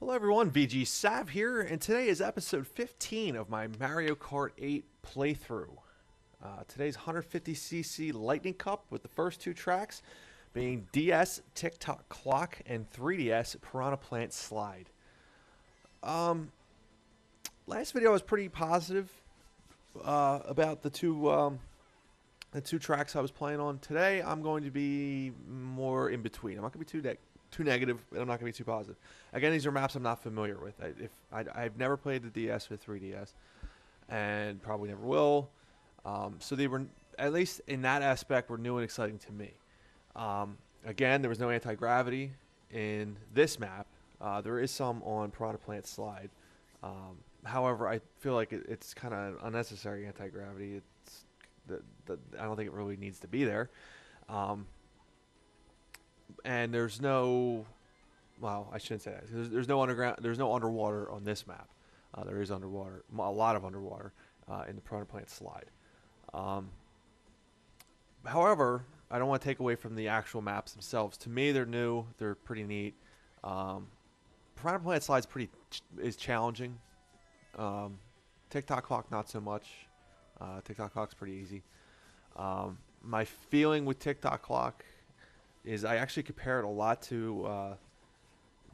Hello everyone, VG Sav here, and today is episode 15 of my Mario Kart 8 playthrough. Today's 150cc Lightning Cup with the first two tracks being DS Tick-Tock Clock and 3DS Piranha Plant Slide. Last video I was pretty positive about the two tracks I was playing on. Today I'm going to be more in between. I'm not going to be too negative, and I'm not going to be too positive. Again, these are maps I'm not familiar with. I've never played the DS with 3DS, and probably never will. So they were, at least in that aspect, were new and exciting to me. Again, there was no anti-gravity in this map. There is some on Piranha Plant Slide. However, I feel like it's kind of unnecessary anti-gravity. I don't think it really needs to be there. And there's no, well, I shouldn't say that. There's no underground. There's no underwater on this map. There is underwater, a lot of underwater in the Piranha Plant Slide. However, I don't want to take away from the actual maps themselves. To me, they're new. They're pretty neat. Piranha Plant Slide is challenging. Tick-Tock Clock, not so much. Tick-Tock Clock's pretty easy. My feeling with Tick-Tock Clock is I actually compare it a lot to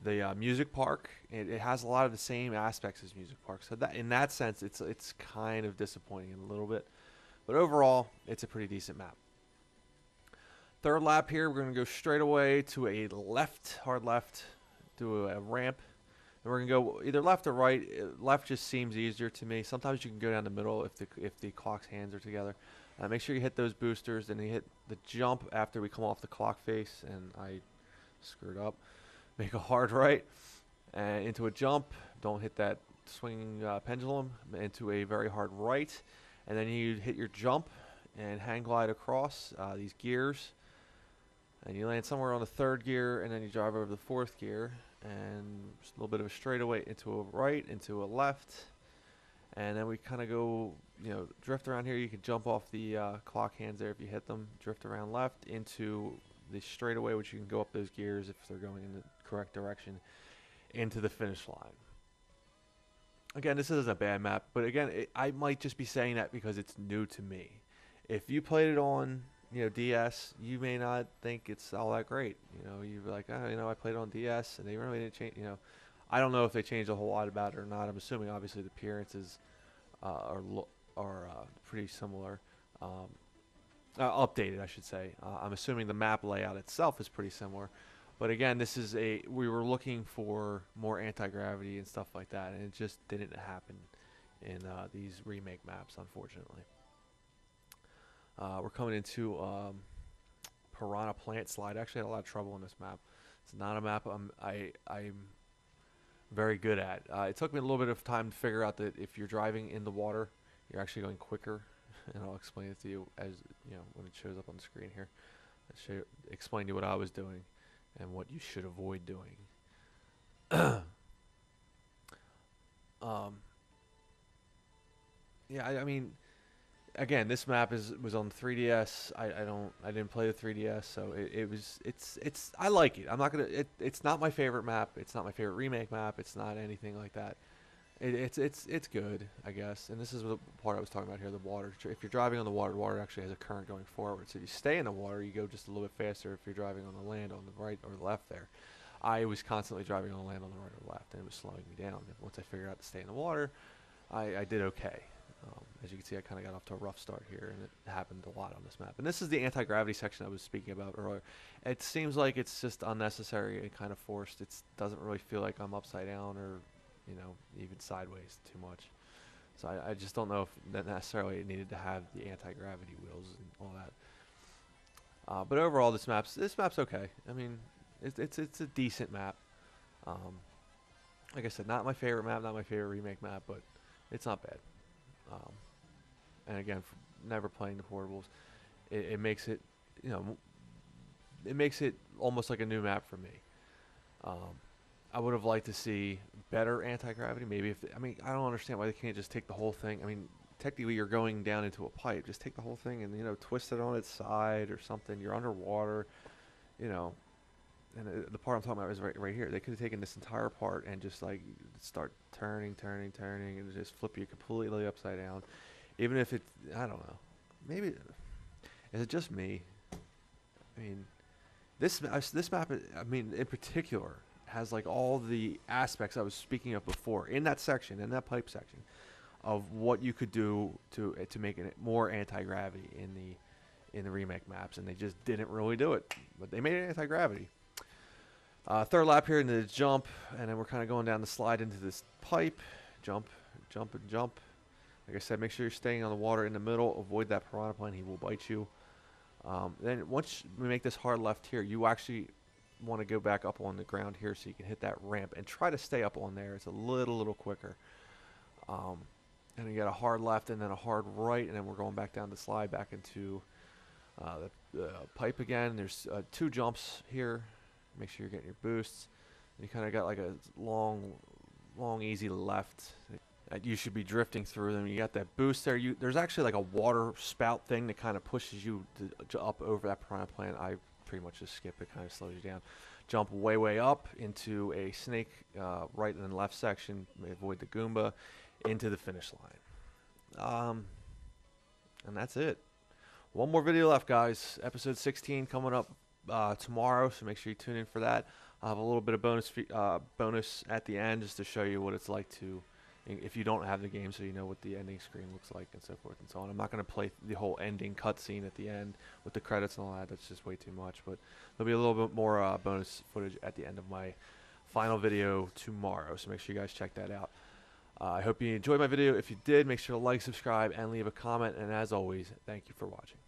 the Music Park. It has a lot of the same aspects as Music Park. So that, in that sense, it's kind of disappointing a little bit. But overall, it's a pretty decent map. Third lap here, we're going to go straight away to a left, hard left, do a ramp. And we're going to go either left or right. Left just seems easier to me. Sometimes you can go down the middle if the clock's hands are together. Make sure you hit those boosters, and you hit the jump after we come off the clock face, and I screwed up. Make a hard right and into a jump. Don't hit that swinging pendulum. Into a very hard right, and then you hit your jump and hang glide across these gears, and you land somewhere on the third gear, and then you drive over the fourth gear, and just a little bit of a straightaway into a right, into a left. And then we kind of go, drift around here. You can jump off the clock hands there if you hit them. Drift around left into the straightaway, which you can go up those gears if they're going in the correct direction, into the finish line. Again, this isn't a bad map, but again, I might just be saying that because it's new to me. If you played it on, DS, you may not think it's all that great. You'd be like, I played it on DS, and they really didn't change, I don't know if they changed a whole lot about it or not. I'm assuming obviously the appearances are pretty similar, updated, I should say. I'm assuming the map layout itself is pretty similar, but again, we were looking for more anti-gravity and stuff like that, and it just didn't happen in these remake maps, unfortunately. We're coming into Piranha Plant Slide. I actually had a lot of trouble on this map. It's not a map I'm very good at. It took me a little bit of time to figure out that if you're driving in the water, you're actually going quicker, and I'll explain it to you as when it shows up on the screen here. I'll explain to you what I was doing and what you should avoid doing. Yeah, I mean, again, this map was on the 3DS. I didn't play the 3DS, so I like it. I'm not gonna. It's not my favorite map. It's not my favorite remake map. It's not anything like that. It's good, I guess. And this is the part I was talking about here. The water. If you're driving on the water actually has a current going forward. So if you stay in the water, you go just a little bit faster. If you're driving on the land on the right or the left there, I was constantly driving on the land on the right or left, and it was slowing me down. And once I figured out to stay in the water, I did okay. As you can see, I kind of got off to a rough start here, and it happened a lot on this map. And this is the anti-gravity section I was speaking about earlier. It seems like it's just unnecessary and kind of forced. It doesn't really feel like I'm upside down or, even sideways too much. So I just don't know if that necessarily it needed to have the anti-gravity wheels and all that. But overall, this map's okay. I mean, it's a decent map. Like I said, not my favorite map, not my favorite remake map, but it's not bad. And again, never playing the portables, it makes it, it makes it almost like a new map for me. I would have liked to see better anti-gravity. Maybe I don't understand why they can't just take the whole thing. I mean, technically you're going down into a pipe. Just take the whole thing and twist it on its side or something. You're underwater, and the part I'm talking about is right here. They could have taken this entire part and just like start turning, and just flip you completely upside down. Even if it, I don't know, maybe is it just me? I mean, this map, I mean, in particular, has like all the aspects I was speaking of before in that section, in that pipe section, of what you could do to make it more anti-gravity in the remake maps, and they just didn't really do it. But they made it anti-gravity. Third lap here into the jump, and then we're kind of going down the slide into this pipe. Jump, jump, and jump. Like I said, make sure you're staying on the water in the middle. Avoid that piranha plant. He will bite you. Then once we make this hard left here, you actually want to go back up on the ground here so you can hit that ramp and try to stay up on there. It's a little quicker. And you got a hard left and then a hard right, and then we're going back down the slide back into the pipe again. There's 2 jumps here. Make sure you're getting your boosts. And you kind of got like a long, easy left. You should be drifting through them. You got that boost there. There's actually like a water spout thing that kind of pushes you to up over that piranha plant. I pretty much just skip it. Kind of slows you down. Jump way up into a snake right and left section. Avoid the Goomba into the finish line. And that's it. One more video left, guys. Episode 16 coming up tomorrow, so make sure you tune in for that. I'll have a little bit of bonus at the end just to show you what it's like to, if you don't have the game, so you know what the ending screen looks like and so forth and so on. I'm not going to play the whole ending cutscene at the end with the credits and all that. That's just way too much. But there'll be a little bit more bonus footage at the end of my final video tomorrow, so make sure you guys check that out. I hope you enjoyed my video. If you did, make sure to like, subscribe, and leave a comment. And as always, thank you for watching.